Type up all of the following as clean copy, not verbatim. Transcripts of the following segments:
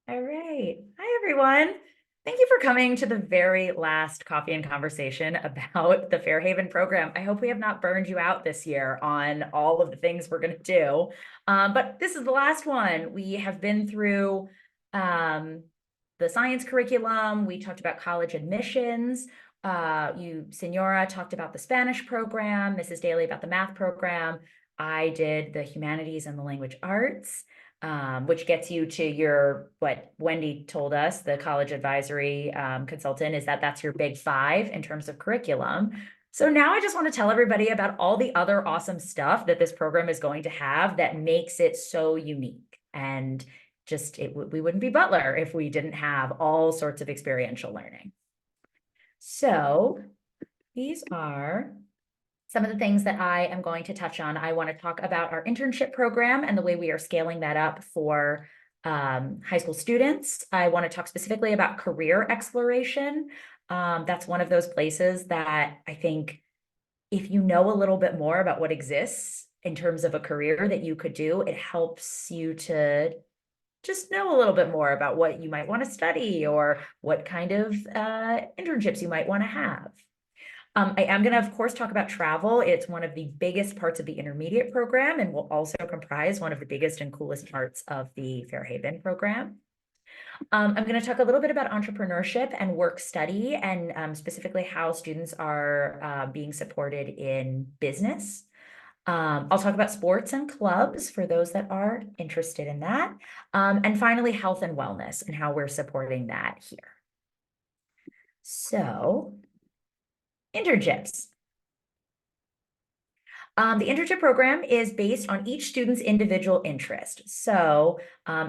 All right. Hi, everyone. Thank you for coming to the very last coffee and conversation about the Fairhaven program. I hope we have not burned you out this year on all of the things we're going to do. But this is the last one. We have been through the science curriculum. We talked about college admissions. Senora, talked about the Spanish program, Mrs. Daly about the math program. I did the humanities and the language arts. Which gets you to what Wendy told us, the college advisory consultant, is that that's your big five in terms of curriculum. So now I just want to tell everybody about all the other awesome stuff that this program is going to have that makes it so unique. And we wouldn't be Butler if we didn't have all sorts of experiential learning. So these are some of the things that I am going to touch on. I want to talk about our internship program and the way we are scaling that up for high school students. I want to talk specifically about career exploration. That's one of those places that I think if you know a little bit more about what exists in terms of a career that you could do, it helps you to just know a little bit more about what you might want to study or what kind of internships you might want to have. I am going to, of course, talk about travel. It's one of the biggest parts of the intermediate program and will also comprise one of the biggest and coolest parts of the Fairhaven program. I'm going to talk a little bit about entrepreneurship and work study and specifically how students are being supported in business. I'll talk about sports and clubs for those that are interested in that. And finally, health and wellness and how we're supporting that here. So, internships. The internship program is based on each student's individual interest. So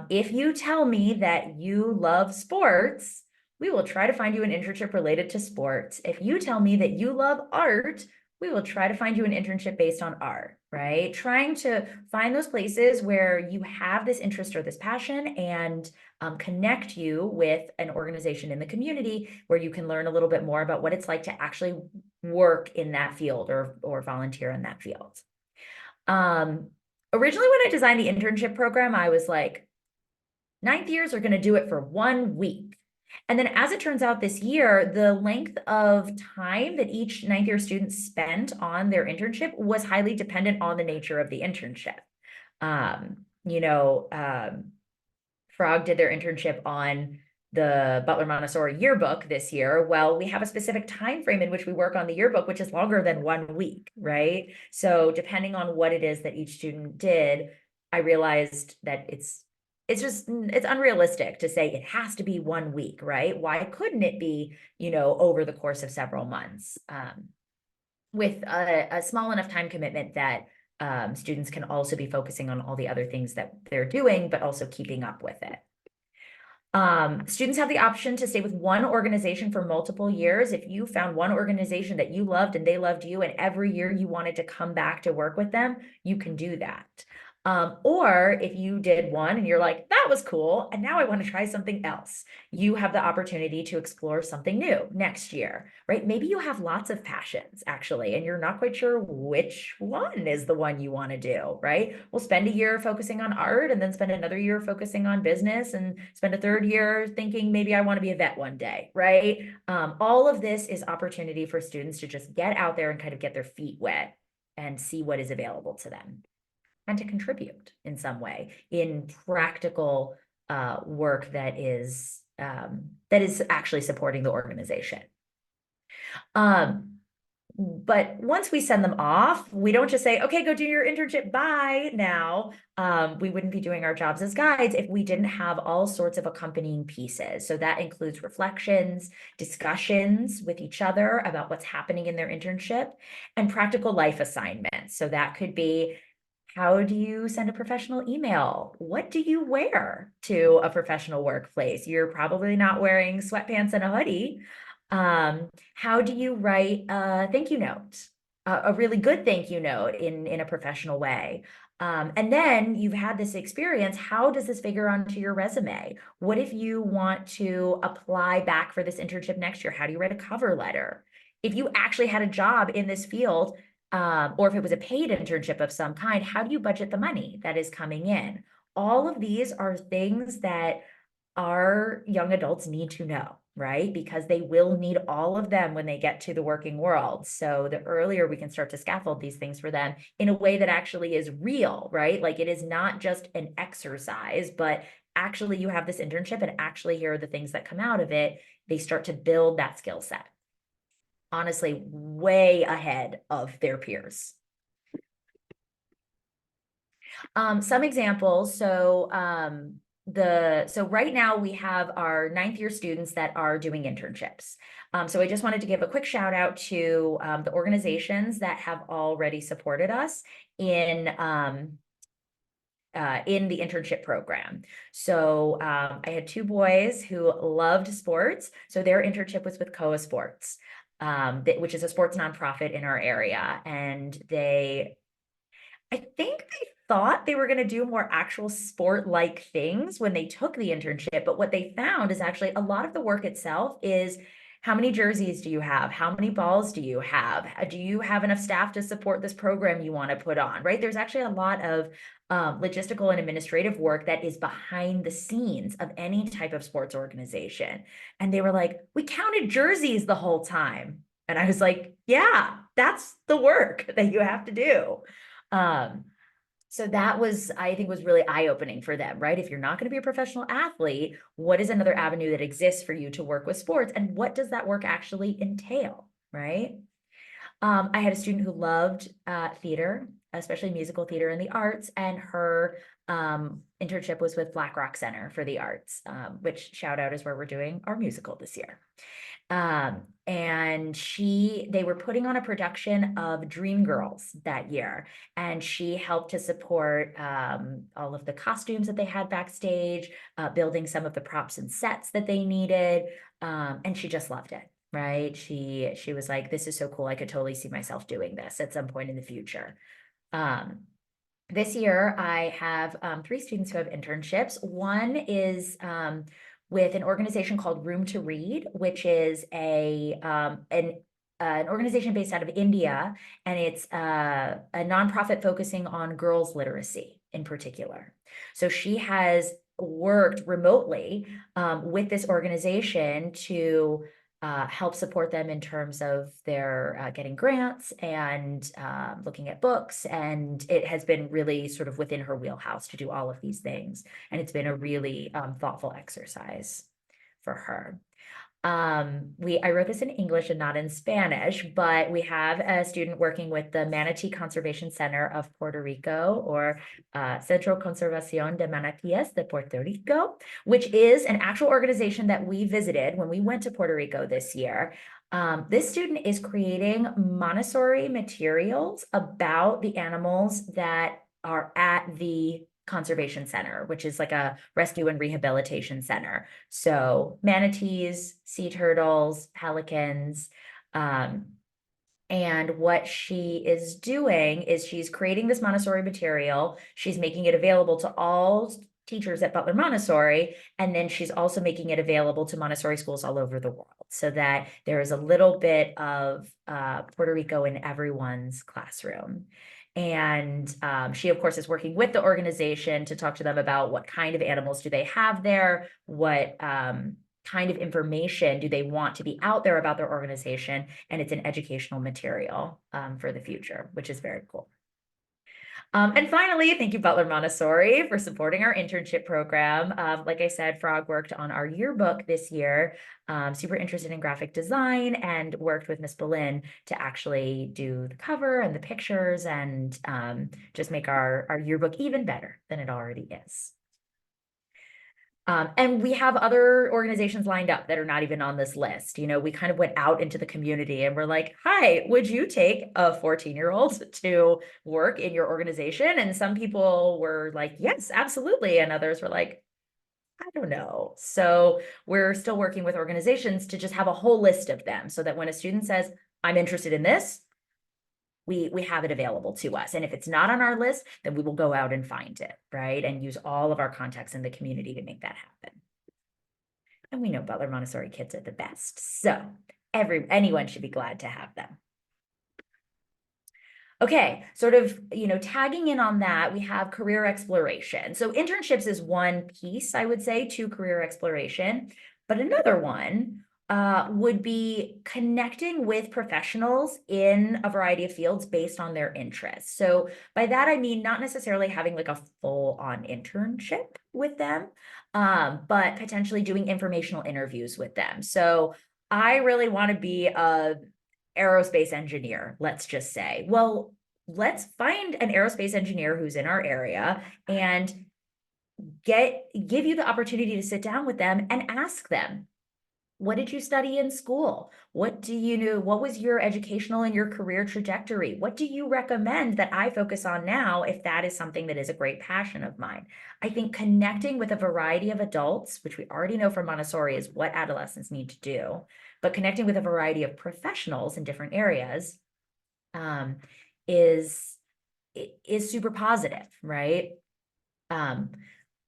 if you tell me that you love sports, we will try to find you an internship related to sports. If you tell me that you love art, we will try to find you an internship based on art, right? Trying to find those places where you have this interest or this passion and connect you with an organization in the community where you can learn a little bit more about what it's like to actually work in that field or volunteer in that field. Originally, when I designed the internship program, I was like, ninth years are going to do it for 1 week. And then as it turns out this year, the length of time that each ninth year student spent on their internship was highly dependent on the nature of the internship. Frog did their internship on the Butler Montessori yearbook this year. Well, we have a specific time frame in which we work on the yearbook, which is longer than 1 week, right? So depending on what it is that each student did, I realized that it's unrealistic to say it has to be 1 week, right? Why couldn't it be, over the course of several months, with a small enough time commitment that students can also be focusing on all the other things that they're doing, but also keeping up with it. Students have the option to stay with one organization for multiple years. If you found one organization that you loved and they loved you, and every year you wanted to come back to work with them, you can do that. Or if you did one and you're like, that was cool, and now I want to try something else, you have the opportunity to explore something new next year, right? Maybe you have lots of passions actually, and you're not quite sure which one is the one you want to do, right? We'll spend a year focusing on art and then spend another year focusing on business and spend a third year thinking maybe I want to be a vet one day, right? All of this is opportunity for students to just get out there and kind of get their feet wet and see what is available to them, and to contribute in some way in practical work that is actually supporting the organization. But once we send them off, we don't just say, okay, go do your internship, bye now. We wouldn't be doing our jobs as guides if we didn't have all sorts of accompanying pieces. So that includes reflections, discussions with each other about what's happening in their internship, and practical life assignments. So that could be, how do you send a professional email? What do you wear to a professional workplace? You're probably not wearing sweatpants and a hoodie. How do you write a thank you note, a really good thank you note in a professional way? And then you've had this experience. How does this figure onto your resume? What if you want to apply back for this internship next year? How do you write a cover letter? If you actually had a job in this field, or if it was a paid internship of some kind, how do you budget the money that is coming in? All of these are things that our young adults need to know, right? Because they will need all of them when they get to the working world. So the earlier we can start to scaffold these things for them in a way that actually is real, right? Like it is not just an exercise, but actually you have this internship and actually here are the things that come out of it. They start to build that skill set. Honestly, way ahead of their peers. Some examples. So right now we have our 9th year students that are doing internships. So I just wanted to give a quick shout out to the organizations that have already supported us in the internship program. So I had 2 boys who loved sports. So their internship was with Koa Sports, which is a sports nonprofit in our area. And I think they thought they were going to do more actual sport-like things when they took the internship, but what they found is actually a lot of the work itself is how many jerseys do you have? How many balls do you have? Do you have enough staff to support this program you want to put on, right? There's actually a lot of logistical and administrative work that is behind the scenes of any type of sports organization. And they were like, we counted jerseys the whole time. And I was like, yeah, that's the work that you have to do. So that was, I think, was really eye-opening for them, right? If you're not going to be a professional athlete, what is another avenue that exists for you to work with sports? And what does that work actually entail, right? I had a student who loved theater, especially musical theater and the arts, and her internship was with Black Rock Center for the Arts, which shout out is where we're doing our musical this year. And they were putting on a production of Dreamgirls that year, and she helped to support all of the costumes that they had backstage, building some of the props and sets that they needed, and she just loved it, right? She was like, this is so cool. I could totally see myself doing this at some point in the future. This year, I have 3 students who have internships. One is with an organization called Room to Read, which is an organization based out of India, and it's a nonprofit focusing on girls' literacy in particular. So she has worked remotely with this organization to help support them in terms of their getting grants and looking at books. And it has been really sort of within her wheelhouse to do all of these things. And it's been a really thoughtful exercise for her. I wrote this in English and not in Spanish, but we have a student working with the Manatee Conservation Center of Puerto Rico, or Centro Conservación de Manatíes de Puerto Rico, which is an actual organization that we visited when we went to Puerto Rico this year. This student is creating Montessori materials about the animals that are at the conservation center, which is like a rescue and rehabilitation center. So manatees, sea turtles, pelicans. And what she is doing is she's creating this Montessori material. She's making it available to all teachers at Butler Montessori, and then she's also making it available to Montessori schools all over the world, so that there is a little bit of Puerto Rico in everyone's classroom. And she, of course, is working with the organization to talk to them about what kind of animals do they have there, what kind of information do they want to be out there about their organization, and it's an educational material for the future, which is very cool. And finally, thank you, Butler Montessori, for supporting our internship program. Like I said, Frog worked on our yearbook this year, super interested in graphic design, and worked with Miss Boleyn to actually do the cover and the pictures and just make our yearbook even better than it already is. And we have other organizations lined up that are not even on this list. You know, we kind of went out into the community and we're like, hi, would you take a 14-year-old to work in your organization? And some people were like, yes, absolutely. And others were like, I don't know. So we're still working with organizations to just have a whole list of them so that when a student says, I'm interested in this, we have it available to us. And if it's not on our list, then we will go out and find it, right? And use all of our contacts in the community to make that happen. And we know Butler Montessori kids are the best. So anyone should be glad to have them. Okay, sort of, tagging in on that, we have career exploration. So internships is one piece, I would say, to career exploration. But another one would be connecting with professionals in a variety of fields based on their interests. So by that, I mean not necessarily having like a full-on internship with them, but potentially doing informational interviews with them. So I really want to be a aerospace engineer, let's just say. Well, let's find an aerospace engineer who's in our area and give you the opportunity to sit down with them and ask them, what did you study in school? What do you know? What was your educational and your career trajectory? What do you recommend that I focus on now if that is something that is a great passion of mine? I think connecting with a variety of adults, which we already know from Montessori is what adolescents need to do, but connecting with a variety of professionals in different areas um, is super positive, right? Um,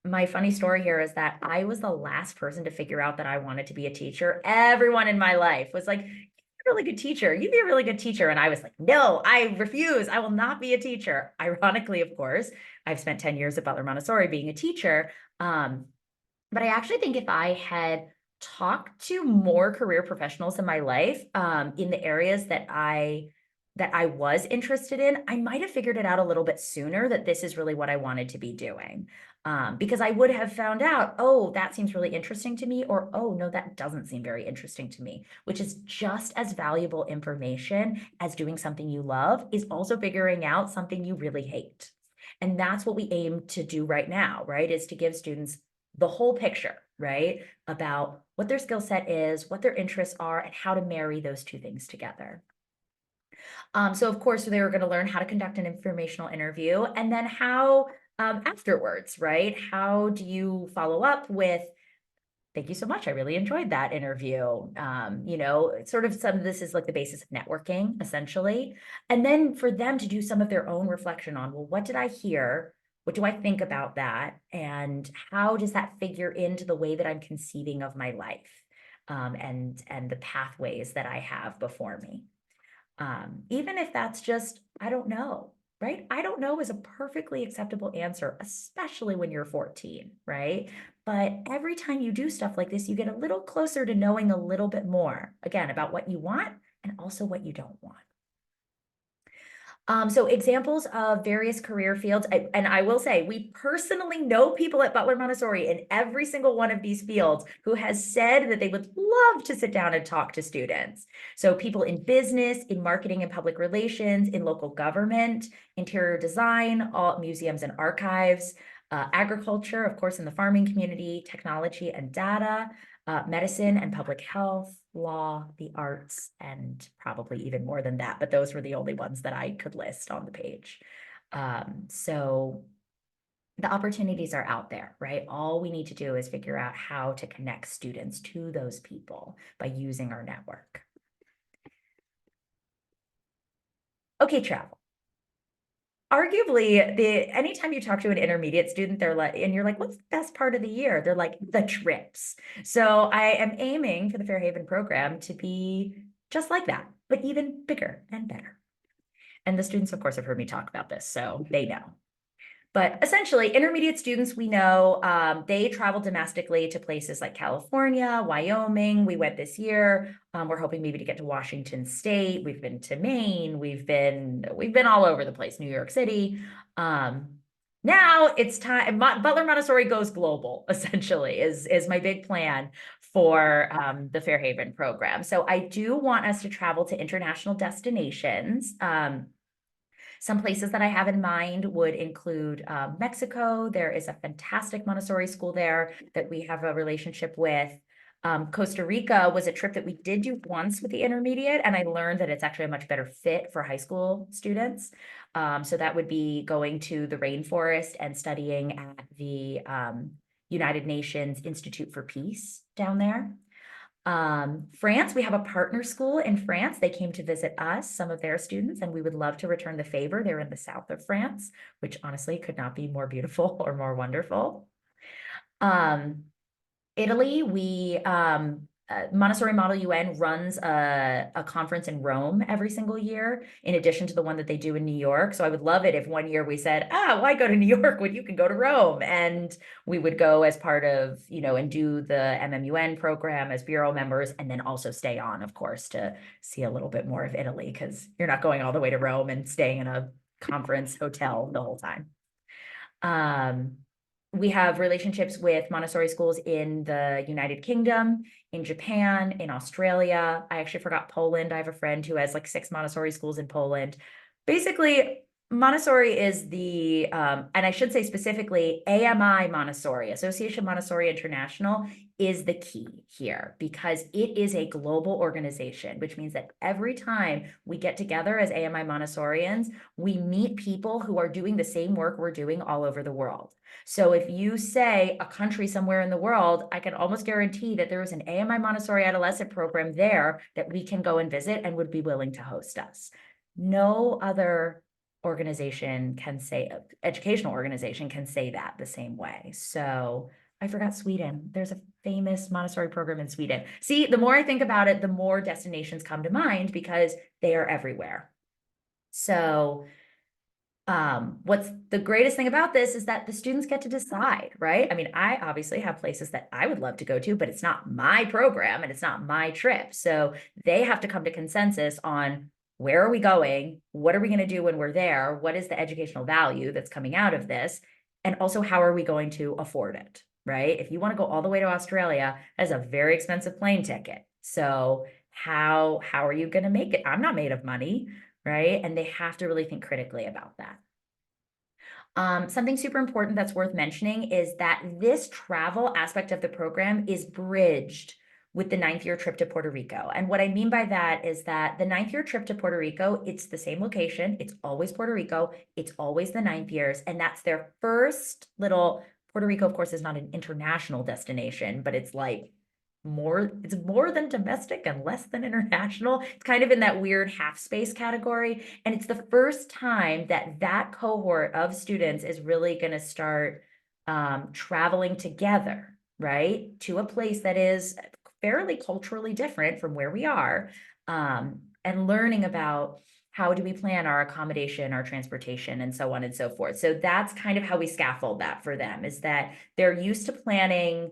my funny story here is that I was the last person to figure out that I wanted to be a teacher. Everyone in my life was like, "You're a really good teacher. You'd be a really good teacher." And I was like, "No, I refuse. I will not be a teacher." Ironically, of course, I've spent 10 years at Butler Montessori being a teacher. But I actually think if I had talked to more career professionals in my life, in the areas that I was interested in, I might have figured it out a little bit sooner that this is really what I wanted to be doing. Because I would have found out, oh, that seems really interesting to me, or oh, no, that doesn't seem very interesting to me, which is just as valuable information as doing something you love, is also figuring out something you really hate. And that's what we aim to do right now, right? Is to give students the whole picture, right? About what their skill set is, what their interests are, and how to marry those two things together. So of course, they were going to learn how to conduct an informational interview and then how afterwards, right? How do you follow up with, thank you so much. I really enjoyed that interview. Sort of some of this is like the basis of networking, essentially. And then for them to do some of their own reflection on, well, what did I hear? What do I think about that? And how does that figure into the way that I'm conceiving of my life and the pathways that I have before me? Even if that's just, I don't know, right? I don't know is a perfectly acceptable answer, especially when you're 14, right? But every time you do stuff like this, you get a little closer to knowing a little bit more, again, about what you want and also what you don't want. So examples of various career fields, and I will say, we personally know people at Butler Montessori in every single one of these fields who has said that they would love to sit down and talk to students. So people in business, in marketing and public relations, in local government, interior design, all museums and archives, agriculture, of course, in the farming community, technology and data, medicine and public health, law, the arts, and probably even more than that, but those were the only ones that I could list on the page. So the opportunities are out there, right? All we need to do is figure out how to connect students to those people by using our network. Okay, travel. Arguably, anytime you talk to an intermediate student, they're like, and you're like, what's the best part of the year? They're like, the trips. So I am aiming for the Fairhaven program to be just like that, but even bigger and better. And the students, of course, have heard me talk about this, so they know. But essentially, intermediate students, we know, they travel domestically to places like California, Wyoming. We went this year. We're hoping maybe to get to Washington State. We've been to Maine. We've been all over the place, New York City. Now it's time. Butler Montessori goes global, essentially, is my big plan for the Fairhaven program. So I do want us to travel to international destinations. Some places that I have in mind would include Mexico. There is a fantastic Montessori school there that we have a relationship with. Costa Rica was a trip that we did do once with the intermediate, and I learned that it's actually a much better fit for high school students. So that would be going to the rainforest and studying at the United Nations Institute for Peace down there. France, we have a partner school in France. They came to visit us, some of their students, and we would love to return the favor. They're in the south of France, which honestly could not be more beautiful or more wonderful. Italy, we Montessori Model UN runs a conference in Rome every single year, in addition to the one that they do in New York. So I would love it if one year we said, why go to New York when you can go to Rome? And we would go as part of, and do the MMUN program as bureau members, and then also stay on, of course, to see a little bit more of Italy, because you're not going all the way to Rome and staying in a conference hotel the whole time. We have relationships with Montessori schools in the United Kingdom, in Japan, in Australia. I actually forgot Poland. I have a friend who has like 6 Montessori schools in Poland. Basically, Montessori is the, and I should say specifically, AMI Montessori, Association Montessori International, is the key here, because it is a global organization, which means that every time we get together as AMI Montessorians, we meet people who are doing the same work we're doing all over the world. So if you say a country somewhere in the world, I can almost guarantee that there is an AMI Montessori adolescent program there that we can go and visit and would be willing to host us. No other organization can say, educational organization can say that the same way. So I forgot Sweden. There's a famous Montessori program in Sweden. See, the more I think about it, the more destinations come to mind, because they are everywhere. So what's the greatest thing about this is that the students get to decide, right? I mean, I obviously have places that I would love to go to, but it's not my program and it's not my trip. So they have to come to consensus on, where are we going? What are we going to do when we're there? What is the educational value that's coming out of this? And also, how are we going to afford it, right? If you want to go all the way to Australia, that's a very expensive plane ticket. So how are you going to make it? I'm not made of money, right? And they have to really think critically about that. Something super important that's worth mentioning is that this travel aspect of the program is bridged with the 9th year trip to Puerto Rico. And what I mean by that is that the 9th year trip to Puerto Rico, it's the same location. It's always Puerto Rico. It's always the 9th years. And that's their first little, Puerto Rico, of course, is not an international destination, but it's like it's more than domestic and less than international. It's kind of in that weird half space category. And it's the first time that that cohort of students is really going to start traveling together, right, to a place that is fairly culturally different from where we are, and learning about how do we plan our accommodation, our transportation, and so on and so forth. So that's kind of how we scaffold that for them, is that they're used to planning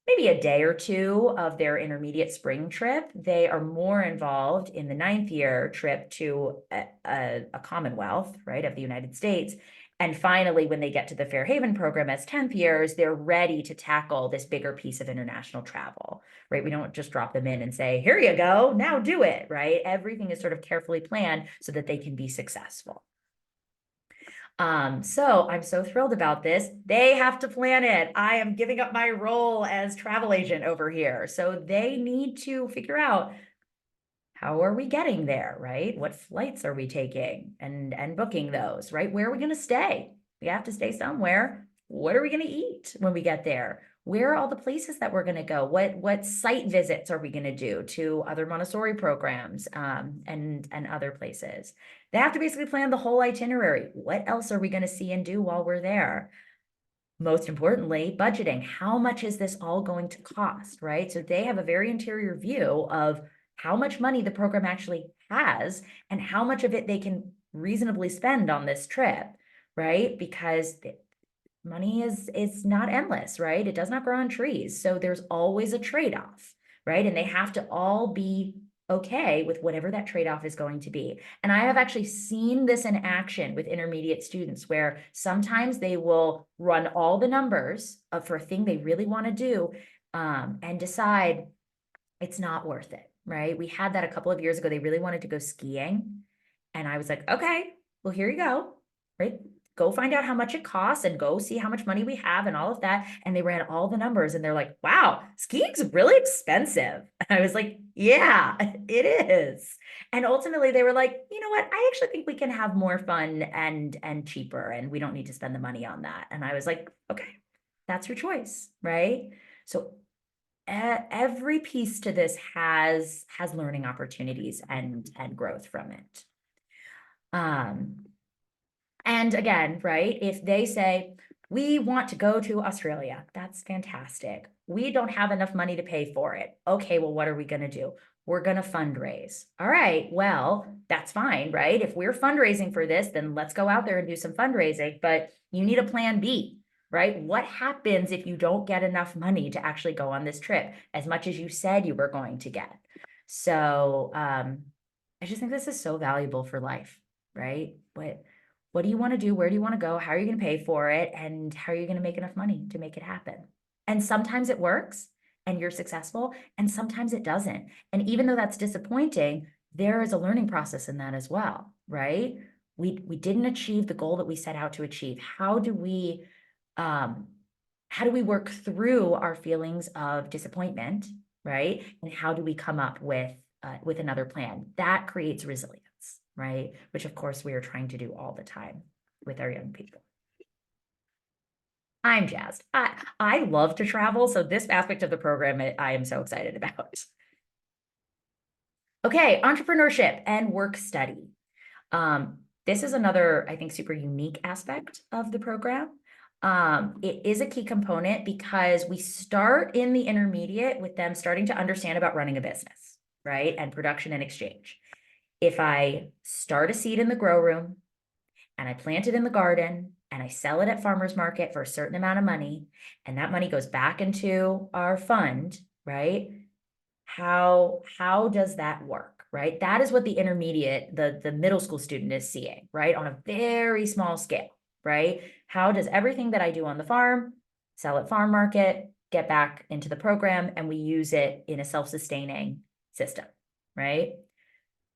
maybe a day or two of their intermediate spring trip. They are more involved in the 9th year trip to a Commonwealth, right, of the United States. And finally, when they get to the Fairhaven program as 10th years, they're ready to tackle this bigger piece of international travel, right? We don't just drop them in and say, here you go, now do it, right? Everything is sort of carefully planned so that they can be successful. So I'm so thrilled about this. They have to plan it. I am giving up my role as travel agent over here. So they need to figure out, how are we getting there, right? What flights are we taking and booking those, right? Where are we going to stay? We have to stay somewhere. What are we going to eat when we get there? Where are all the places that we're going to go? What site visits are we going to do to other Montessori programs, and other places? They have to basically plan the whole itinerary. What else are we going to see and do while we're there? Most importantly, budgeting. How much is this all going to cost, right? So they have a very interior view of how much money the program actually has and how much of it they can reasonably spend on this trip, right? Because money is not endless, right? It does not grow on trees. So there's always a trade-off, right? And they have to all be okay with whatever that trade-off is going to be. And I have actually seen this in action with intermediate students, where sometimes they will run all the numbers for a thing they really want to do, and decide it's not worth it, right? We had that a couple of years ago. They really wanted to go skiing. And I was like, okay, well, here you go, right? Go find out how much it costs and go see how much money we have and all of that. And they ran all the numbers and they're like, wow, skiing's really expensive. And I was like, yeah, it is. And ultimately they were like, you know what? I actually think we can have more fun and cheaper, and we don't need to spend the money on that. And I was like, okay, that's your choice, right? So every piece to this has learning opportunities and growth from it. And again, right, if they say, We want to go to Australia. That's fantastic. We don't have enough money to pay for it. Okay, well, what are we going to do? We're going to fundraise. All right, well, that's fine, right? If we're fundraising for this, then let's go out there and do some fundraising. But you need a plan B, right? What happens if you don't get enough money to actually go on this trip as much as you said you were going to get? So I just think this is so valuable for life, right? What do you want to do? Where do you want to go? How are you going to pay for it? And how are you going to make enough money to make it happen? And sometimes it works and you're successful, and sometimes it doesn't. And even though that's disappointing, there is a learning process in that as well, right? We didn't achieve the goal that we set out to achieve. How do we work through our feelings of disappointment, right? And how do we come up with another plan that creates resilience, right? Which of course we are trying to do all the time with our young people. I'm jazzed. I love to travel, so this aspect of the program I am so excited about. Okay, entrepreneurship and work study. This is another, I think, super unique aspect of the program. It is a key component because we start in the intermediate with them starting to understand about running a business, right? And production and exchange. If I start a seed in the grow room and I plant it in the garden and I sell it at farmer's market for a certain amount of money, and that money goes back into our fund, right? How does that work, right? That is what the intermediate, the middle school student is seeing, right? On a very small scale, right? How does everything that I do on the farm, sell at farm market, get back into the program, and we use it in a self-sustaining system, right?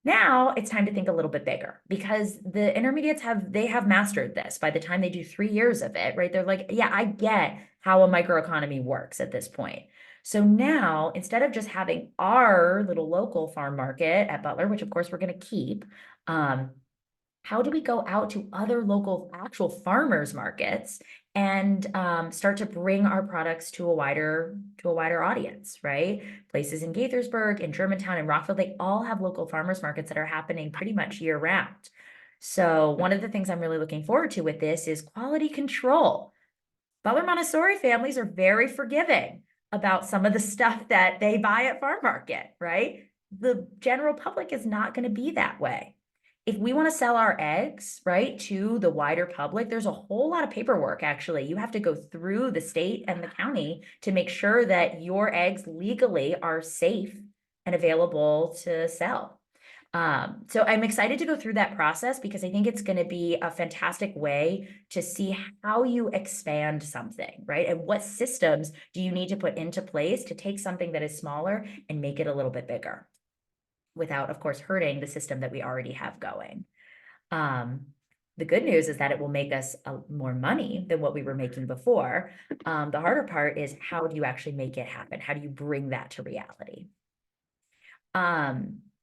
Now it's time to think a little bit bigger because the intermediates have mastered this by the time they do 3 years of it, right? They're like, yeah, I get how a microeconomy works at this point. So now, instead of just having our little local farm market at Butler, which of course we're going to keep, how do we go out to other local actual farmers markets and start to bring our products to a wider audience, right? Places in Gaithersburg, in Germantown, and Rockville, they all have local farmers markets that are happening pretty much year round. So one of the things I'm really looking forward to with this is quality control. Butler Montessori families are very forgiving about some of the stuff that they buy at farm market, right? The general public is not going to be that way. If we want to sell our eggs, right, to the wider public, there's a whole lot of paperwork, actually. You have to go through the state and the county to make sure that your eggs legally are safe and available to sell. So I'm excited to go through that process because I think it's going to be a fantastic way to see how you expand something, right? And what systems do you need to put into place to take something that is smaller and make it a little bit bigger without, of course, hurting the system that we already have going. The good news is that it will make us more money than what we were making before. The harder part is how do you actually make it happen? How do you bring that to reality?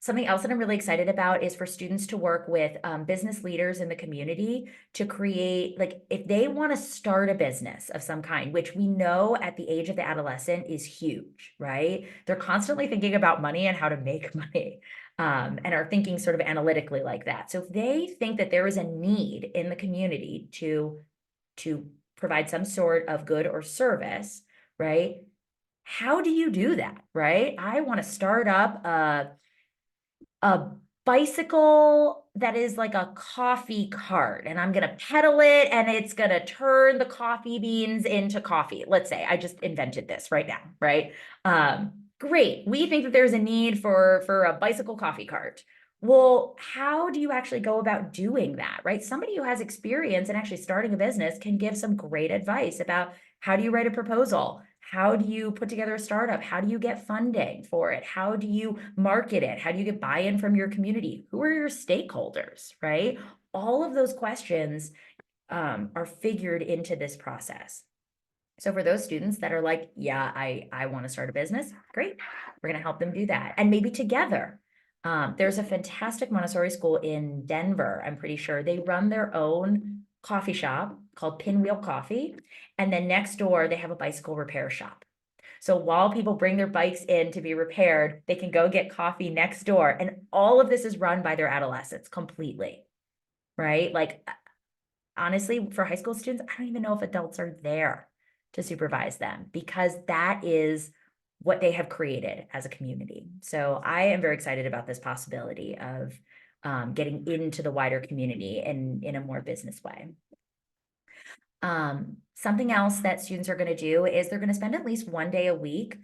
Something else that I'm really excited about is for students to work with business leaders in the community to create, like, if they want to start a business of some kind, which we know at the age of the adolescent is huge, right? They're constantly thinking about money and how to make money, and are thinking sort of analytically like that. So if they think that there is a need in the community to provide some sort of good or service, right? How do you do that, right? I want to start up a bicycle that is like a coffee cart, and I'm going to pedal it and it's going to turn the coffee beans into coffee. Let's say I just invented this right now, right? Great. We think that there's a need for a bicycle coffee cart. Well, how do you actually go about doing that, right? Somebody who has experience in actually starting a business can give some great advice about how do you write a proposal? How do you put together a startup? How do you get funding for it? How do you market it? How do you get buy-in from your community? Who are your stakeholders, right? All of those questions are figured into this process. So for those students that are like, yeah, I want to start a business, great. We're going to help them do that. And maybe together. There's a fantastic Montessori school in Denver, I'm pretty sure. They run their own coffee shop called Pinwheel Coffee. And then next door, they have a bicycle repair shop. So while people bring their bikes in to be repaired, they can go get coffee next door. And all of this is run by their adolescents completely, right? Like, honestly, for high school students, I don't even know if adults are there to supervise them, because that is what they have created as a community. So I am very excited about this possibility of getting into the wider community in a more business way. Something else that students are going to do is they're going to spend at least one day a week.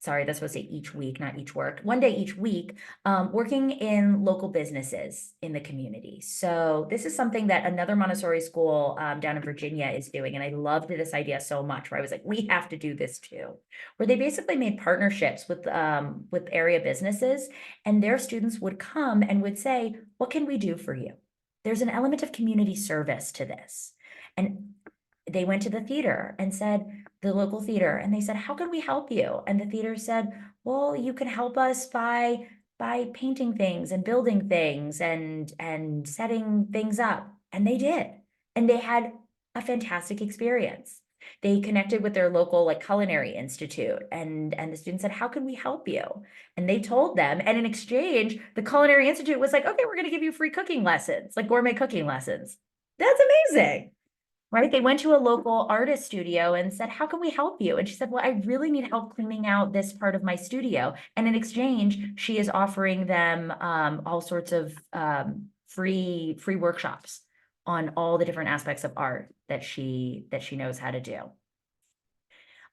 Sorry, that's supposed to say each week, not each work. One day each week, working in local businesses in the community. So this is something that another Montessori school down in Virginia is doing. And I loved this idea so much, where I was like, we have to do this too. Where they basically made partnerships with area businesses, and their students would come and would say, what can we do for you? There's an element of community service to this. And they went to the theater and said, the local theater, and they said, how can we help you? And the theater said, well, you can help us by painting things and building things and setting things up. And they did. And they had a fantastic experience. They connected with their local like culinary institute, and the students said, how can we help you? And they told them, and in exchange, the culinary institute was like, okay, we're going to give you free cooking lessons, like gourmet cooking lessons. That's amazing. Right? They went to a local artist studio and said, how can we help you? And she said, well, I really need help cleaning out this part of my studio. And in exchange, she is offering them all sorts of free workshops on all the different aspects of art that she knows how to do.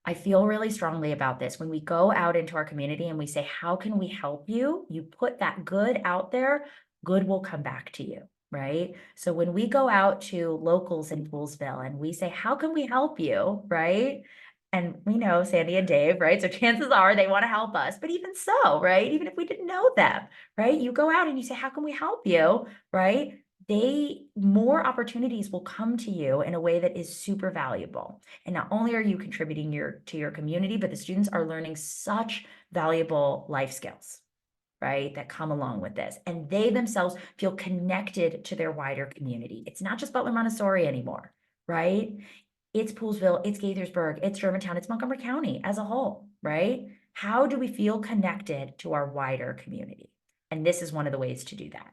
I feel really strongly about this. When we go out into our community and we say, how can we help you? You put that good out there, good will come back to you. Right? So when we go out to locals in Poolsville and we say, how can we help you? Right? And we know Sandy and Dave, right? So chances are they want to help us, but even so, right? Even if we didn't know them, right? You go out and you say, how can we help you? Right? More opportunities will come to you in a way that is super valuable. And not only are you contributing to your community, but the students are learning such valuable life skills, right, that come along with this. And they themselves feel connected to their wider community. It's not just Butler Montessori anymore, right? It's Poolsville, it's Gaithersburg, it's Germantown, it's Montgomery County as a whole, right? How do we feel connected to our wider community? And this is one of the ways to do that.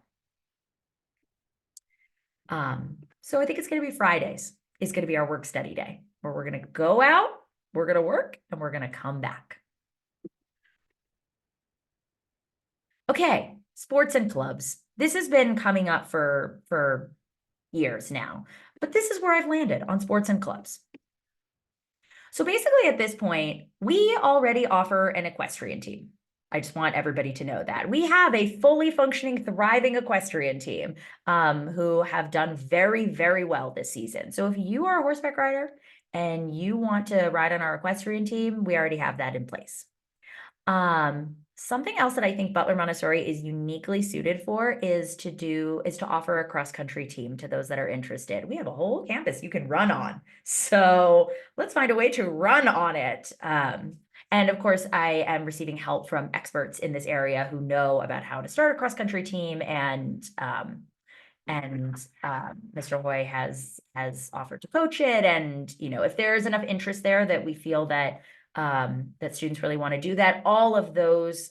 So I think it's going to be Fridays. It's going to be our work study day, where we're going to go out, we're going to work, and we're going to come back. Okay, sports and clubs. This has been coming up for years now, but this is where I've landed on sports and clubs. So basically at this point, we already offer an equestrian team. I just want everybody to know that. We have a fully functioning, thriving equestrian team who have done very, very well this season. So if you are a horseback rider and you want to ride on our equestrian team, we already have that in place. Something else that I think Butler Montessori is uniquely suited for is to offer a cross-country team to those that are interested. We have a whole campus you can run on. So let's find a way to run on it. And of course, I am receiving help from experts in this area who know about how to start a cross-country team, and Mr. Hoy has offered to coach it. And if there's enough interest there that we feel that students really want to do that, all of those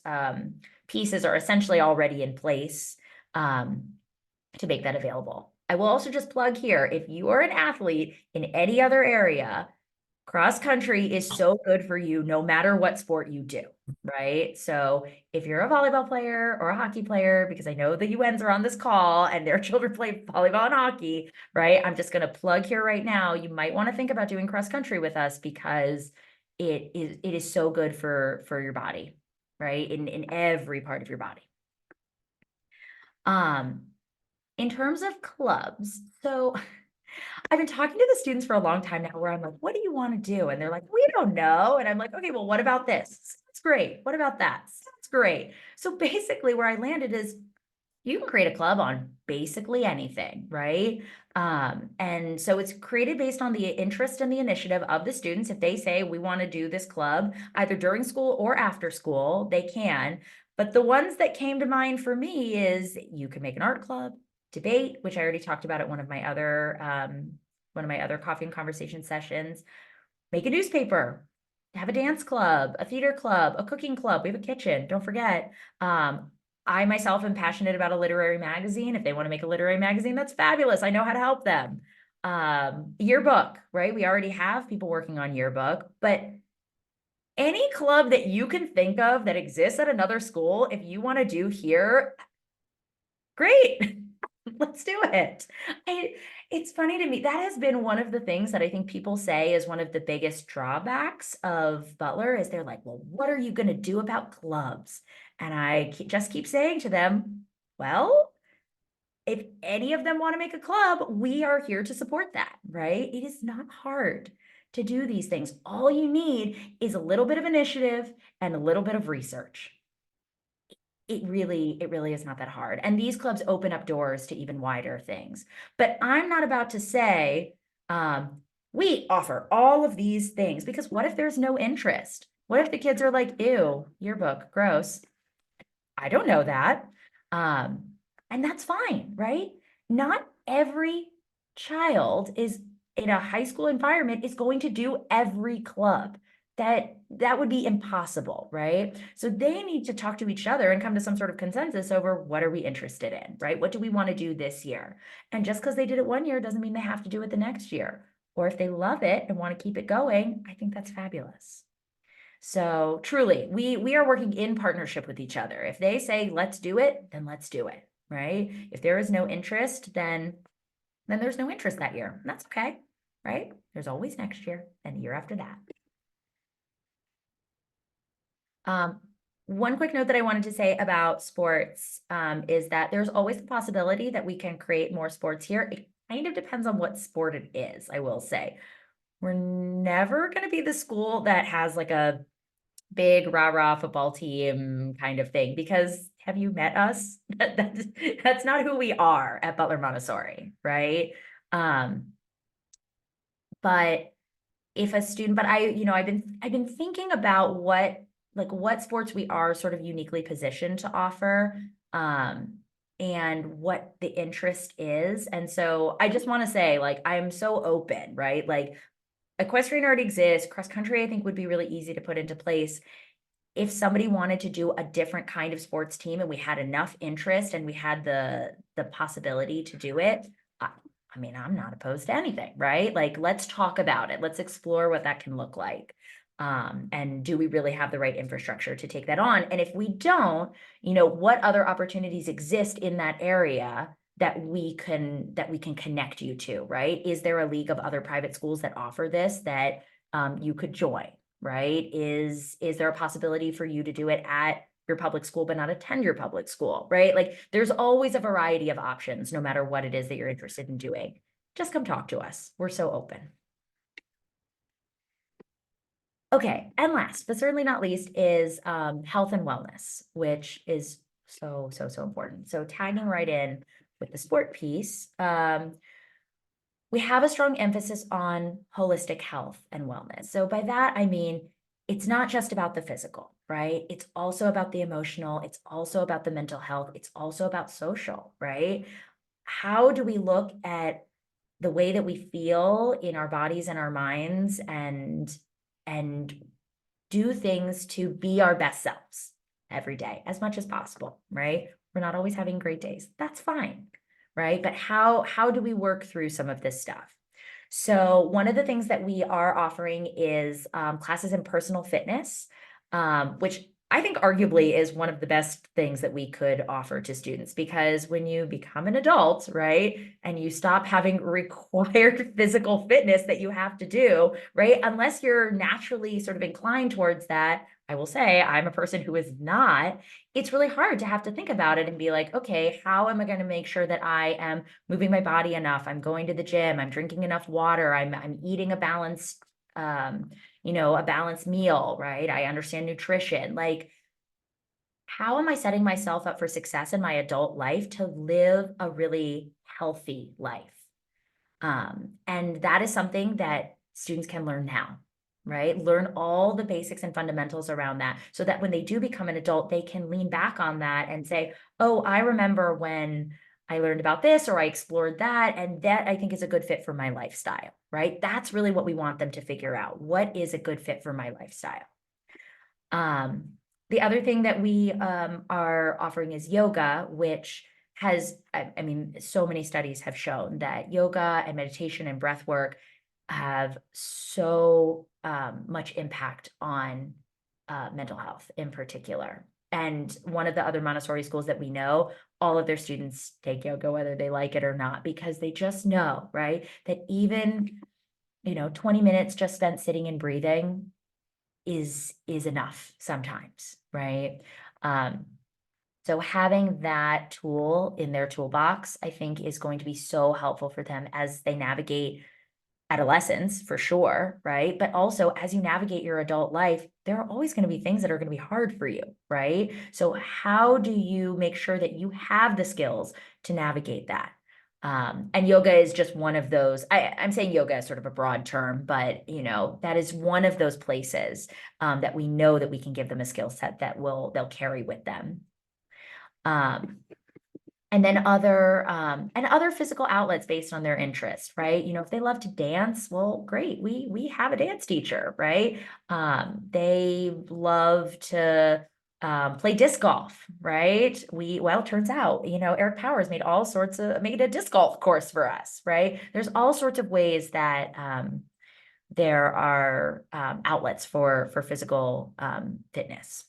pieces are essentially already in place to make that available. I will also just plug here, if you are an athlete in any other area, cross country is so good for you no matter what sport you do, right? So if you're a volleyball player or a hockey player, because I know the UNs are on this call and their children play volleyball and hockey, right? I'm just going to plug here right now. You might want to think about doing cross country with us, because it is so good for your body, right? In every part of your body. In terms of clubs, so I've been talking to the students for a long time now, where I'm like, what do you want to do? And they're like, we don't know. And I'm like, okay, well, what about this? Sounds great. What about that? Sounds great. So basically where I landed is you can create a club on basically anything, right? And so it's created based on the interest and the initiative of the students. If they say we want to do this club either during school or after school, they can. But the ones that came to mind for me is you can make an art club, debate, which I already talked about at one of my other coffee and conversation sessions, make a newspaper, have a dance club, a theater club, a cooking club. We have a kitchen, don't forget. I myself am passionate about a literary magazine. If they want to make a literary magazine, that's fabulous. I know how to help them. Yearbook, right? We already have people working on yearbook, but any club that you can think of that exists at another school, if you want to do here, great. Let's do it. It's funny to me. That has been one of the things that I think people say is one of the biggest drawbacks of Butler is they're like, well, what are you going to do about clubs? And I just keep saying to them, well, if any of them want to make a club, we are here to support that, right? It is not hard to do these things. All you need is a little bit of initiative and a little bit of research. It really is not that hard. And these clubs open up doors to even wider things. But I'm not about to say, we offer all of these things because what if there's no interest? What if the kids are like, ew, yearbook, gross? I don't know that. And that's fine, right? Not every child is in a high school environment is going to do every club. That would be impossible, right? So they need to talk to each other and come to some sort of consensus over what are we interested in, right? What do we want to do this year? And just because they did it one year doesn't mean they have to do it the next year. Or if they love it and want to keep it going, I think that's fabulous. So truly, we are working in partnership with each other. If they say, let's do it, then let's do it, right? If there is no interest, then there's no interest that year. And that's okay, right? There's always next year and the year after that. One quick note that I wanted to say about sports is that there's always the possibility that we can create more sports here. It kind of depends on what sport it is, I will say. We're never going to be the school that has like a big rah-rah football team kind of thing, because have you met us? That's not who we are at Butler Montessori, right? But if a student, but I've been thinking about what sports we are sort of uniquely positioned to offer, and what the interest is. And so I just want to say, like, I'm so open, right? Like, equestrian already exists. Cross country, I think, would be really easy to put into place. If somebody wanted to do a different kind of sports team and we had enough interest and we had the possibility to do it, I mean, I'm not opposed to anything, right? Like, let's talk about it. Let's explore what that can look like. And do we really have the right infrastructure to take that on? And if we don't, what other opportunities exist in that area that we can connect you to, right? Is there a league of other private schools that offer this that you could join, right? Is there a possibility for you to do it at your public school but not attend your public school, right? Like, there's always a variety of options no matter what it is that you're interested in doing. Just come talk to us. We're so open. Okay, and last but certainly not least is health and wellness, which is so important. So tagging right in with the sport piece, we have a strong emphasis on holistic health and wellness. So by that, I mean, it's not just about the physical, right? It's also about the emotional. It's also about the mental health. It's also about social, right? How do we look at the way that we feel in our bodies and our minds and do things to be our best selves every day as much as possible, right? We're not always having great days. That's fine, right? But how do we work through some of this stuff? So one of the things that we are offering is classes in personal fitness, which I think arguably is one of the best things that we could offer to students, because when you become an adult, right, and you stop having required physical fitness that you have to do, right, unless you're naturally sort of inclined towards that. I will say I'm a person who is not. It's really hard to have to think about it and be like, okay, how am I going to make sure that I am moving my body enough? I'm going to the gym. I'm drinking enough water. I'm eating a balanced a balanced meal, right? I understand nutrition. Like, how am I setting myself up for success in my adult life to live a really healthy life? And that is something that students can learn now, right? Learn all the basics and fundamentals around that so that when they do become an adult, they can lean back on that and say, oh, I remember when I learned about this or I explored that, and that I think is a good fit for my lifestyle, right? That's really what we want them to figure out. What is a good fit for my lifestyle? The other thing that we are offering is yoga, which has, I mean, so many studies have shown that yoga and meditation and breath work have so much impact on mental health in particular. And one of the other Montessori schools that we know, all of their students take yoga, whether they like it or not, because they just know, right, that even, 20 minutes just spent sitting and breathing is enough sometimes, right? So having that tool in their toolbox, I think, is going to be so helpful for them as they navigate adolescence, for sure, right? But also as you navigate your adult life, there are always going to be things that are going to be hard for you, right? So how do you make sure that you have the skills to navigate that? And yoga is just one of those. I'm saying yoga is sort of a broad term, but that is one of those places that we know that we can give them a skill set that they'll carry with them. And then other physical outlets based on their interests, right? If they love to dance, well, great. We have a dance teacher, right? They love to play disc golf, right? Well, turns out, Eric Powers made a disc golf course for us, right? There's all sorts of ways that there are outlets for physical fitness.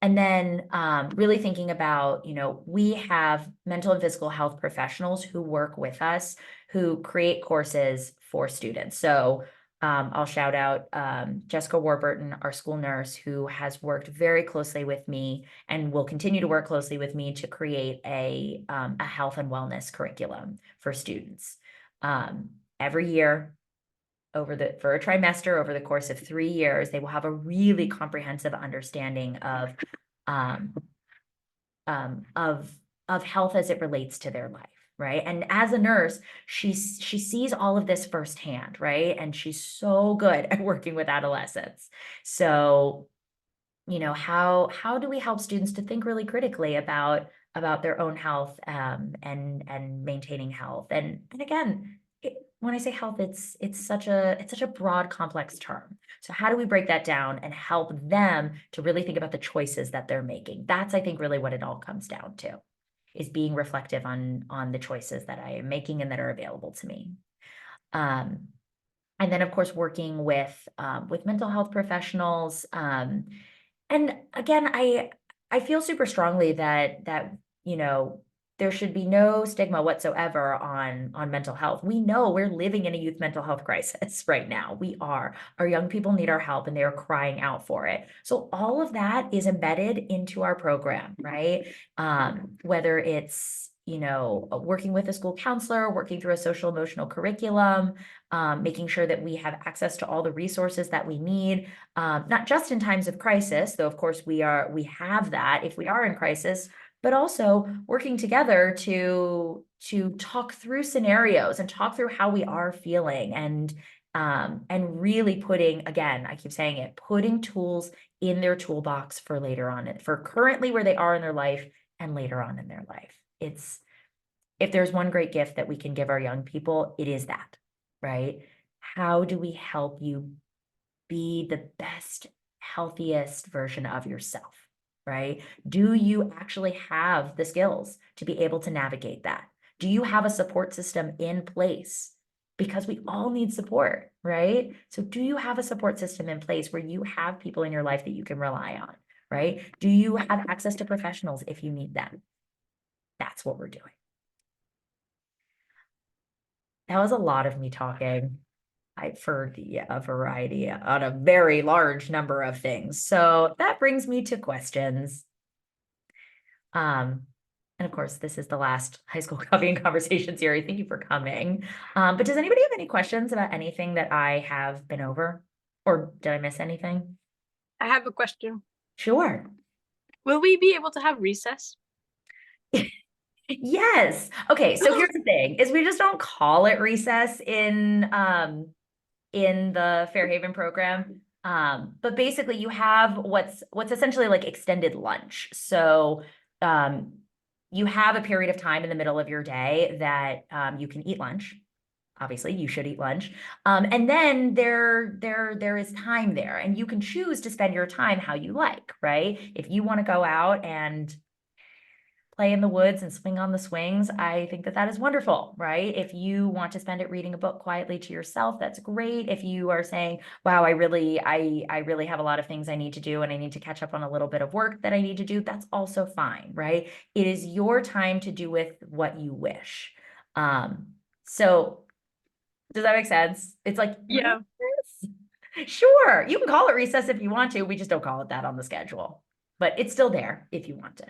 And then really thinking about, we have mental and physical health professionals who work with us, who create courses for students. So I'll shout out Jessica Warburton, our school nurse, who has worked very closely with me and will continue to work closely with me to create a health and wellness curriculum for students. Every year, for a trimester, over the course of 3 years, they will have a really comprehensive understanding of health as it relates to their life, right? And as a nurse, she sees all of this firsthand, right? And she's so good at working with adolescents. So, how do we help students to think really critically about their own health and maintaining health? And again, when I say health, it's such a broad, complex term. So how do we break that down and help them to really think about the choices that they're making? That's, I think, really what it all comes down to, is being reflective on the choices that I am making and that are available to me. And then, of course, working with mental health professionals. And again, I feel super strongly that there should be no stigma whatsoever on mental health. We know we're living in a youth mental health crisis right now. We are. Our young people need our help and they are crying out for it. So all of that is embedded into our program, right? Whether it's, working with a school counselor, working through a social emotional curriculum, making sure that we have access to all the resources that we need, not just in times of crisis, though of course we have that if we are in crisis, but also working together to talk through scenarios and talk through how we are feeling and really putting, again, I keep saying it, putting tools in their toolbox for later on, for currently where they are in their life and later on in their life. If there's one great gift that we can give our young people, it is that, right? How do we help you be the best, healthiest version of yourself? Right? Do you actually have the skills to be able to navigate that? Do you have a support system in place? Because we all need support, right? So do you have a support system in place where you have people in your life that you can rely on, right? Do you have access to professionals if you need them? That's what we're doing. That was a lot of me talking for a variety on a very large number of things. So that brings me to questions. And of course, this is the last high school coffee and conversation series. Thank you for coming. But does anybody have any questions about anything that I have been over? Or did I miss anything? I have a question. Sure. Will we be able to have recess? Yes. Okay, so here's the thing, is we just don't call it recess in the Fairhaven program. But basically you have what's essentially like extended lunch. So you have a period of time in the middle of your day that you can eat lunch. obviously you should eat lunch. And then there is time there, and you can choose to spend your time how you like, right? If you want to go out and play in the woods and swing on the swings, I think that that is wonderful, right? If you want to spend it reading a book quietly to yourself, that's great. If you are saying, wow, I really have a lot of things I need to do and I need to catch up on a little bit of work that I need to do, that's also fine, right? It is your time to do with what you wish. So does that make sense? It's like Yeah. recess. Sure, you can call it recess if you want to. We just don't call it that on the schedule, but it's still there if you want to.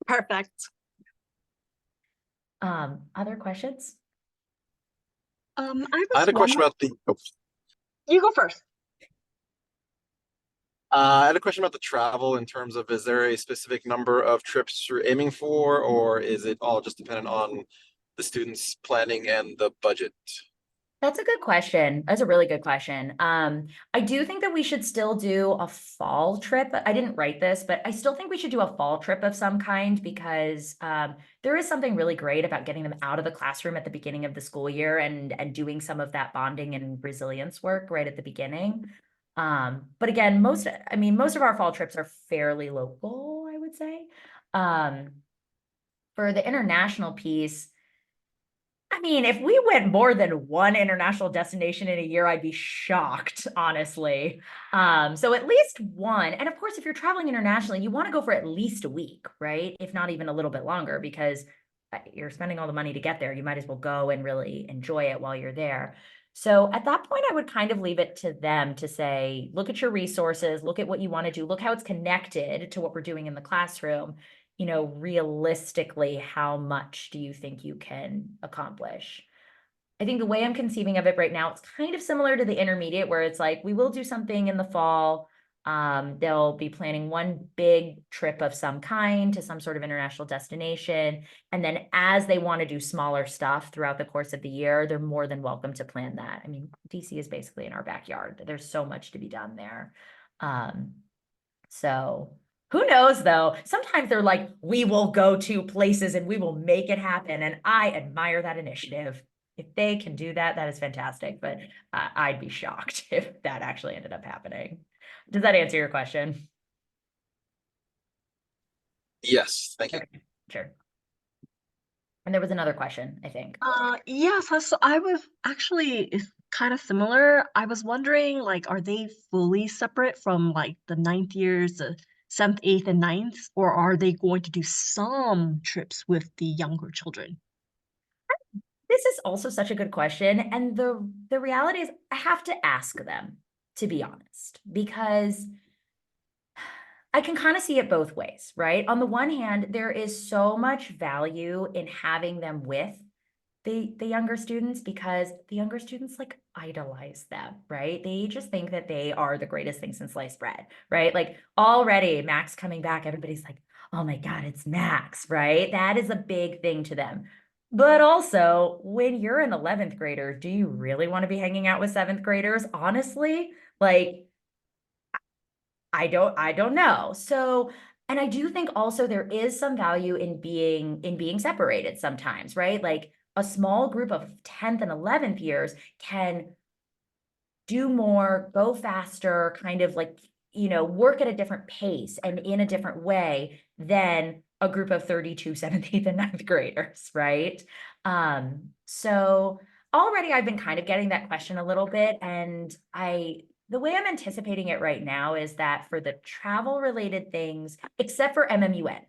Perfect. Other questions? I I had a question about the. You go first. I had a question about the travel in terms of, is there a specific number of trips you're aiming for, or is it all just dependent on the students' planning and the budget? That's a good question. That's a really good question. I do think that we should still do a fall trip. I didn't write this, but I still think we should do a fall trip of some kind because there is something really great about getting them out of the classroom at the beginning of the school year and doing some of that bonding and resilience work right at the beginning. But again, most of our fall trips are fairly local, I would say. For the international piece, I mean, if we went more than one international destination in a year, I'd be shocked, honestly. So at least one. And of course, if you're traveling internationally, you want to go for at least a week, right? If not even a little bit longer, because you're spending all the money to get there. You might as well go and really enjoy it while you're there. So at that point, I would kind of leave it to them to say, look at your resources, look at what you want to do, look how it's connected to what we're doing in the classroom. Realistically, how much do you think you can accomplish? I think the way I'm conceiving of it right now, it's kind of similar to the intermediate, where it's like, we will do something in the fall. They'll be planning one big trip of some kind to some sort of international destination. And then as they want to do smaller stuff throughout the course of the year, they're more than welcome to plan that. I mean, DC is basically in our backyard. There's so much to be done there. So who knows though? Sometimes they're like, we will go to places and we will make it happen. And I admire that initiative. If they can do that, that is fantastic. But I'd be shocked if that actually ended up happening. Does that answer your question? Yes, thank you. Okay, sure. And there was another question, I think. Yes, so I was actually, it's kind of similar. I was wondering, like, are they fully separate from like the ninth years, the seventh, eighth, and ninth, or are they going to do some trips with the younger children? This is also such a good question. And the reality is I have to ask them, to be honest, because I can kind of see it both ways, right? On the one hand, there is so much value in having them with the younger students because the younger students like idolize them, right? They just think that they are the greatest thing since sliced bread, right? Like already Max coming back, everybody's like, oh my God, it's Max, right? That is a big thing to them. But also, when you're an 11th grader, do you really want to be hanging out with 7th graders? Honestly, like I don't know. So, and I do think also there is some value in being separated sometimes, right? Like a small group of 10th and 11th years can do more, go faster, kind of like, work at a different pace and in a different way than a group of 32 7th, 8th, and 9th graders, right? So already I've been kind of getting that question a little bit, and the way I'm anticipating it right now is that for the travel related things, except for MMUN,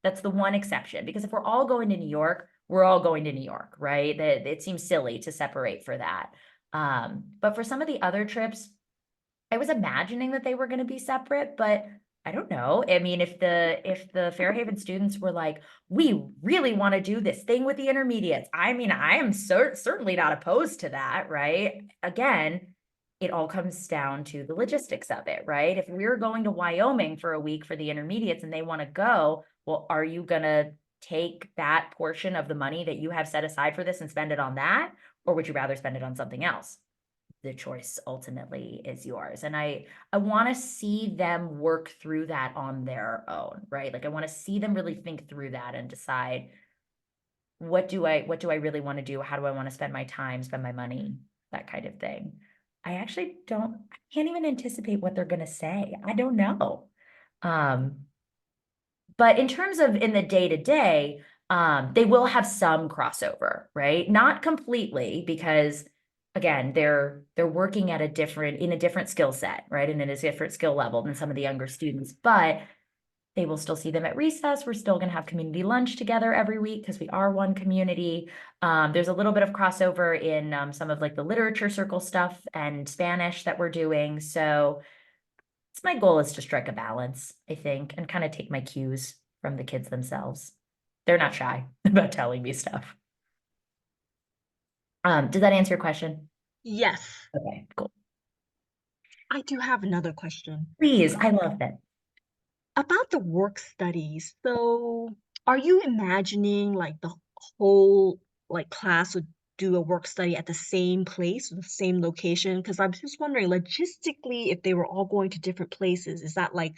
that's the one exception, because if we're all going to New York, we're all going to New York, right? It seems silly to separate for that. But for some of the other trips, I was imagining that they were going to be separate, but I don't know. I mean, if the Fairhaven students were like, we really want to do this thing with the intermediates, I mean, I am certainly not opposed to that, right? Again, it all comes down to the logistics of it, right? If we're going to Wyoming for a week for the intermediates and they want to go, well, are you going to take that portion of the money that you have set aside for this and spend it on that? Or would you rather spend it on something else? The choice ultimately is yours. And I want to see them work through that on their own, right? Like I want to see them really think through that and decide, what do I really want to do? How do I want to spend my time, spend my money, that kind of thing. I can't even anticipate what they're going to say. I don't know. But in terms of in the day to day, they will have some crossover, right? Not completely, because again, they're working at in a different skill set, right? And in a different skill level than some of the younger students, but they will still see them at recess. We're still going to have community lunch together every week because we are one community. There's a little bit of crossover in some of like the literature circle stuff and Spanish that we're doing. So it's my goal is to strike a balance, I think, and kind of take my cues from the kids themselves. They're not shy about telling me stuff. Does that answer your question? Yes, Okay, cool. I do have another question. Please, I love that. About the work studies. So are you imagining like the whole like class would do a work study at the same place, the same location? Because I'm just wondering logistically, if they were all going to different places, is that like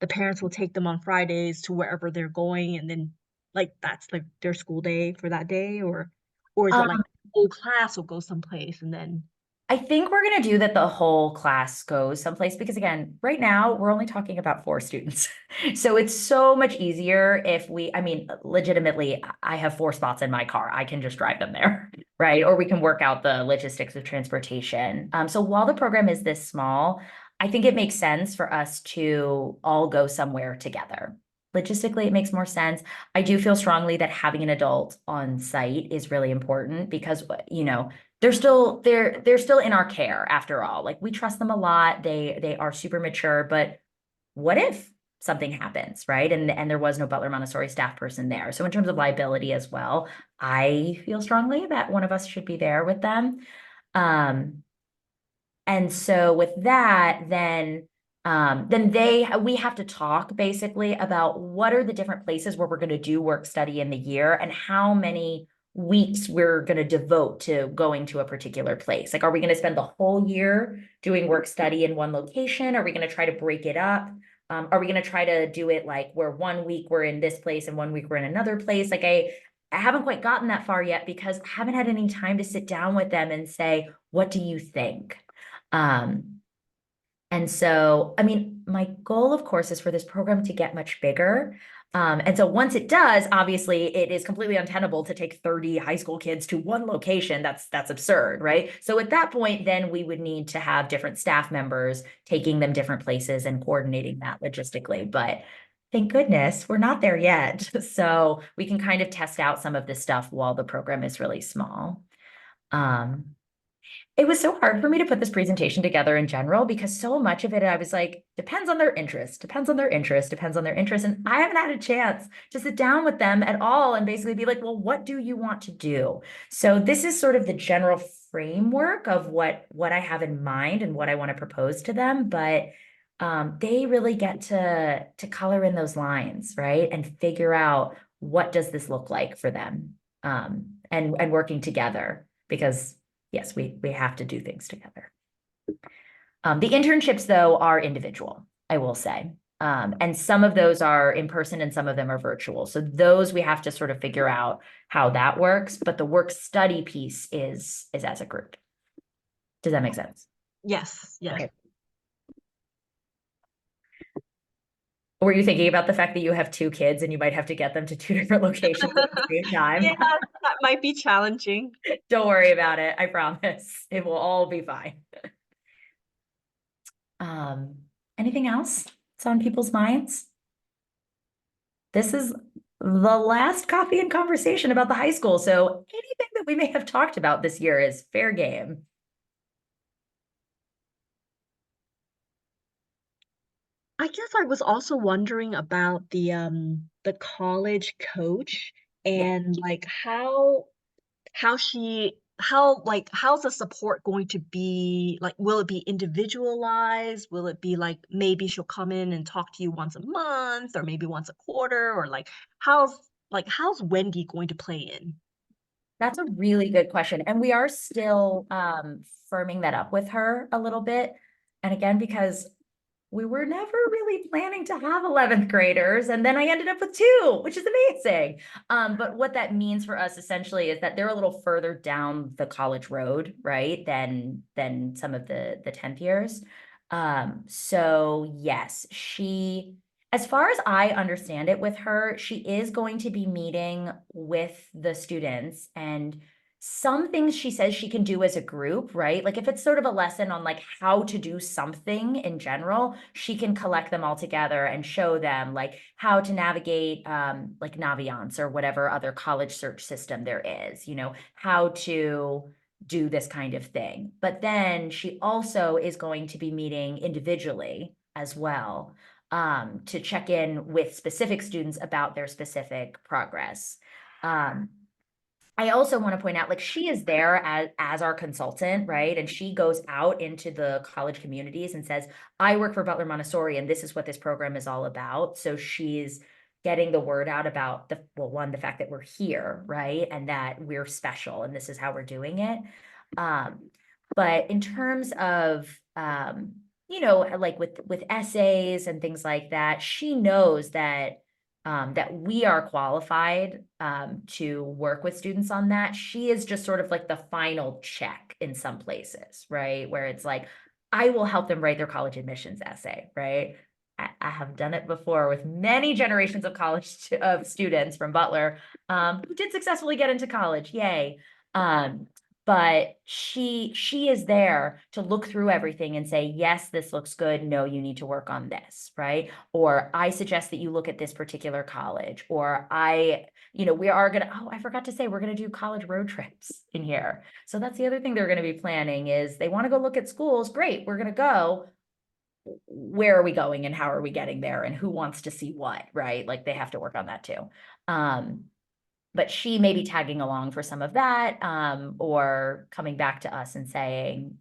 the parents will take them on Fridays to wherever they're going and then like that's like their school day for that day, or is it like Um, the whole class will go someplace and then I think we're going to do that the whole class goes someplace because again, right now we're only talking about 4 students. So it's so much easier if I mean, legitimately, I have 4 spots in my car. I can just drive them there, right? Or we can work out the logistics of transportation. So while the program is this small, I think it makes sense for us to all go somewhere together. Logistically, it makes more sense. I do feel strongly that having an adult on site is really important because, they're still in our care after all. Like we trust them a lot. They are super mature, but what if something happens, right? And there was no Butler Montessori staff person there. So in terms of liability as well, I feel strongly that one of us should be there with them. And so with that, then we have to talk basically about what are the different places where we're going to do work study in the year and how many weeks we're going to devote to going to a particular place. Like, are we going to spend the whole year doing work study in one location? Are we going to try to break it up? Are we going to try to do it like where one week we're in this place and one week we're in another place? Like I haven't quite gotten that far yet because I haven't had any time to sit down with them and say, what do you think? And so, I mean, my goal, of course, is for this program to get much bigger. And so once it does, obviously, it is completely untenable to take 30 high school kids to one location. That's absurd, right? So at that point, then we would need to have different staff members taking them different places and coordinating that logistically. But thank goodness we're not there yet. So we can kind of test out some of this stuff while the program is really small. It was so hard for me to put this presentation together in general because so much of it, I was like, depends on their interest, depends on their interest, depends on their interest. And I haven't had a chance to sit down with them at all and basically be like, well, what do you want to do? So this is sort of the general framework of what I have in mind and what I want to propose to them. But they really get to color in those lines, right? And figure out what does this look like for them, and working together because yes, we have to do things together. The internships, though, are individual, I will say. And some of those are in person and some of them are virtual. So those we have to sort of figure out how that works. But the work study piece is as a group. Does that make sense? yes, yes. Okay. Were you thinking about the fact that you have 2 kids and you might have to get them to 2 different locations at the same time? Yeah, that might be challenging. Don't worry about it. I promise. It will all be fine. Anything else that's on people's minds? This is the last coffee and conversation about the high school. So anything that we may have talked about this year is fair game. I guess I was also wondering about the college coach Yeah. and like how's the support going to be? Like, will it be individualized? Will it be like maybe she'll come in and talk to you once a month or maybe once a quarter? Or like how's Wendy going to play in? That's a really good question. And we are still firming that up with her a little bit. And again, because we were never really planning to have 11th graders. And then I ended up with 2, which is amazing. But what that means for us essentially is that they're a little further down the college road, right? Than some of the 10th years. So yes, as far as I understand it with her, she is going to be meeting with the students, and some things she says she can do as a group, right? Like if it's sort of a lesson on like how to do something in general, she can collect them all together and show them like how to navigate like Naviance or whatever other college search system there is, how to do this kind of thing. But then she also is going to be meeting individually as well, to check in with specific students about their specific progress. I also want to point out, like, she is there as our consultant, right? And she goes out into the college communities and says, I work for Butler Montessori, and this is what this program is all about. So she's getting the word out about the fact that we're here, right? And that we're special and this is how we're doing it. But in terms of, like with essays and things like that, she knows that we are qualified to work with students on that. She is just sort of like the final check in some places, right? Where it's like, I will help them write their college admissions essay, right? I have done it before with many generations of of students from Butler who did successfully get into college, yay. But she is there to look through everything and say, yes, this looks good. No, you need to work on this, right? Or I suggest that you look at this particular college. Or we are gonna, I forgot to say, we're gonna do college road trips in here. So that's the other thing they're gonna be planning is they wanna go look at schools. Great, we're gonna go. Where are we going and how are we getting there and who wants to see what, right? Like they have to work on that too. But she may be tagging along for some of that, or coming back to us and saying,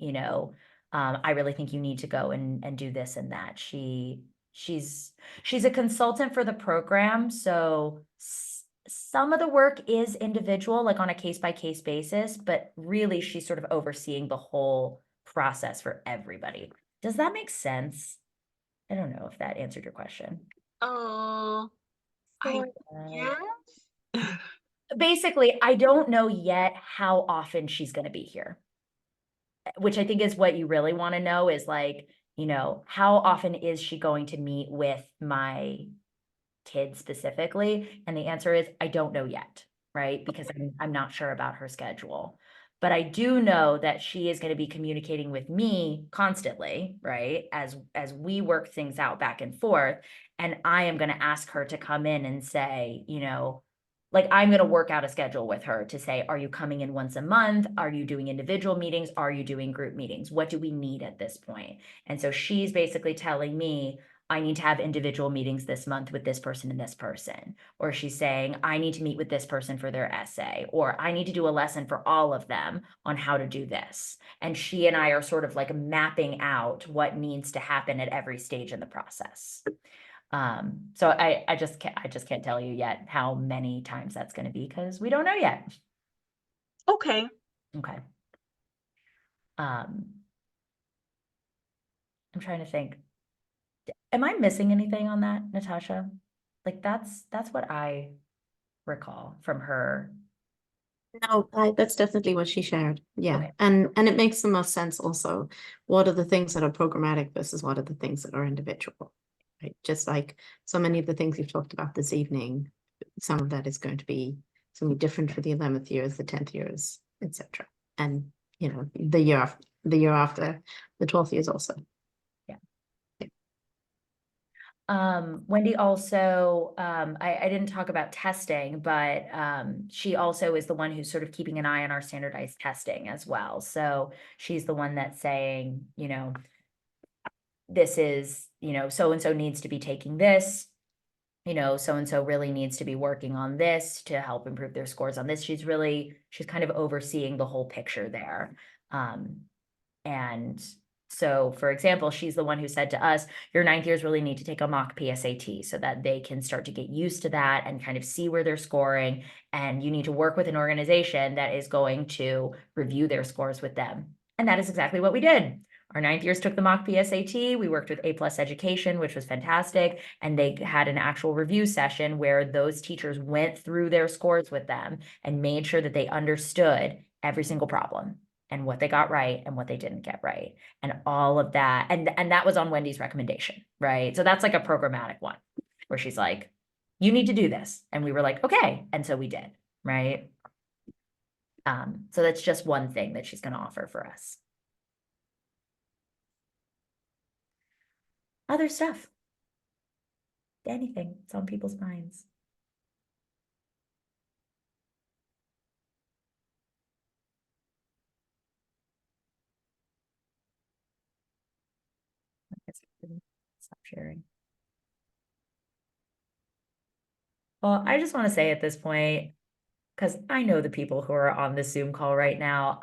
I really think you need to go and do this and that. She's a consultant for the program, so some of the work is individual, like on a case-by-case basis, but really she's sort of overseeing the whole process for everybody. Does that make sense? I don't know if that answered your question. Yes. Basically, I don't know yet how often she's going to be here, which I think is what you really want to know is like, how often is she going to meet with my kids specifically? And the answer is, I don't know yet, right? Because I'm not sure about her schedule. But I do know that she is going to be communicating with me constantly, right? As we work things out back and forth. And I am going to ask her to come in and say, like I'm going to work out a schedule with her to say, are you coming in once a month? Are you doing individual meetings? Are you doing group meetings? What do we need at this point? And so she's basically telling me, I need to have individual meetings this month with this person and this person. Or she's saying, I need to meet with this person for their essay, or I need to do a lesson for all of them on how to do this. And she and I are sort of like mapping out what needs to happen at every stage in the process. So I just can't tell you yet how many times that's going to be because we don't know yet. Okay. Okay. I'm trying to think. Am I missing anything on that, Natasha? Like that's what I recall from her. No, that's definitely what she shared. Yeah. Okay. And it makes the most sense also. What are the things that are programmatic versus what are the things that are individual? Right. Just like so many of the things you've talked about this evening, some of that is going to be something different for the 11th years, the 10th years, etc. And the year after the 12th years also. Wendy also, I didn't talk about testing, but she also is the one who's sort of keeping an eye on our standardized testing as well. So she's the one that's saying, this is, so-and-so needs to be taking this, so-and-so really needs to be working on this to help improve their scores on this. She's kind of overseeing the whole picture there. And so, for example, she's the one who said to us, your 9th years really need to take a mock PSAT so that they can start to get used to that and kind of see where they're scoring. And you need to work with an organization that is going to review their scores with them. And that is exactly what we did. Our 9th years took the mock PSAT. We worked with A+ Education, which was fantastic. And they had an actual review session where those teachers went through their scores with them and made sure that they understood every single problem and what they got right and what they didn't get right and all of that. And that was on Wendy's recommendation, right? So that's like a programmatic one where she's like, you need to do this. And we were like, okay. And so we did, right? So that's just one thing that she's going to offer for us. Other stuff. Anything. It's on people's minds. I guess I can stop sharing. Well, I just want to say at this point, because I know the people who are on this Zoom call right now,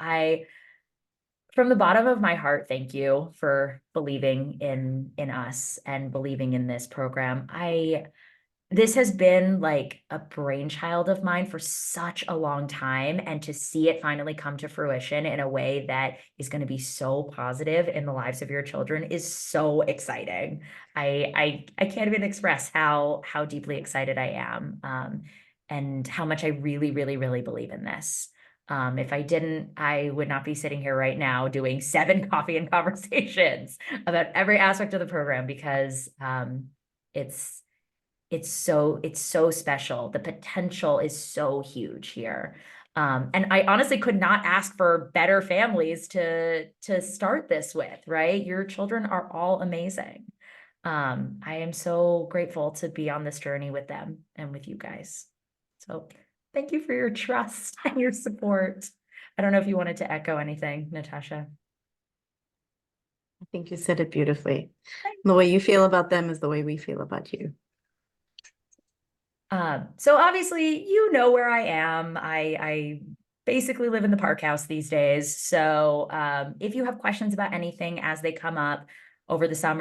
from the bottom of my heart, thank you for believing in us and believing in this program. This has been like a brainchild of mine for such a long time, and to see it finally come to fruition in a way that is going to be so positive in the lives of your children is so exciting. I can't even express how deeply excited I am, and how much I really, really, really believe in this. If I didn't, I would not be sitting here right now doing 7 coffee and conversations about every aspect of the program, because it's so special. The potential is so huge here. And I honestly could not ask for better families to start this with, right? Your children are all amazing. I am so grateful to be on this journey with them and with you guys. So thank you for your trust and your support. I don't know if you wanted to echo anything, Natasha. I think you said it beautifully. The way you feel about them is the way we feel about you. So obviously, you know where I am. I basically live in the Park House these days. So if you have questions about anything as they come up over the summer,